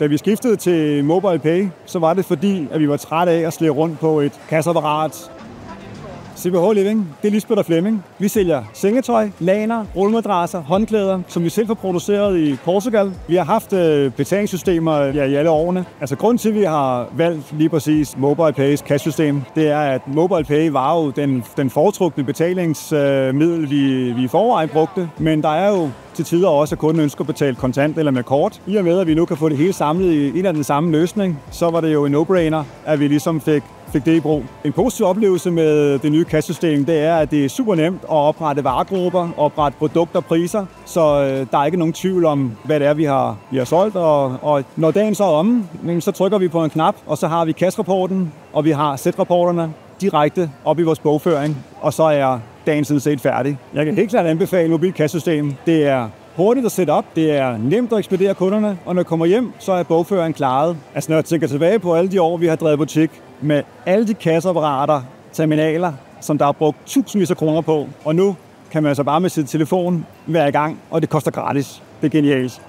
Da vi skiftede til MobilePay, så var det fordi, at vi var trætte af at slæbe rundt på et kasseapparat. CPH Living, det er Lisbeth og Flemming. Vi sælger sengetøj, laner, rullemadrasser, håndklæder, som vi selv har produceret i Portugal. Vi har haft betalingssystemer i alle årene. Altså grunden til, at vi har valgt lige præcis MobilePays cash-system, det er, at MobilePay var jo den foretrukne betalingsmiddel, vi i forvejen brugte. Men der er jo til tider også, at kunden ønsker at betale kontant eller med kort. I og med, at vi nu kan få det hele samlet i en af den samme løsning, så var det jo en no-brainer, at vi ligesom fik det i brug. En positiv oplevelse med det nye kassesystem, det er, at det er super nemt at oprette varegrupper, oprette produkter og priser, så der er ikke nogen tvivl om, hvad det er, vi har solgt. Og når dagen så er omme, så trykker vi på en knap, og så har vi kasserapporten, og vi har sætrapporterne direkte op i vores bogføring, og så er dagen sådan set færdig. Jeg kan helt klart anbefale mobilt kassesystem. Det er hurtigt at sætte op, det er nemt at ekspedere kunderne, og når jeg kommer hjem, så er bogføringen klaret. Altså når jeg tænker tilbage på alle de år, vi har drevet butik, med alle de kasseapparater, terminaler, som der er brugt tusindvis af kroner på, og nu kan man altså bare med sin telefon være i gang, og det koster gratis. Det er genialt.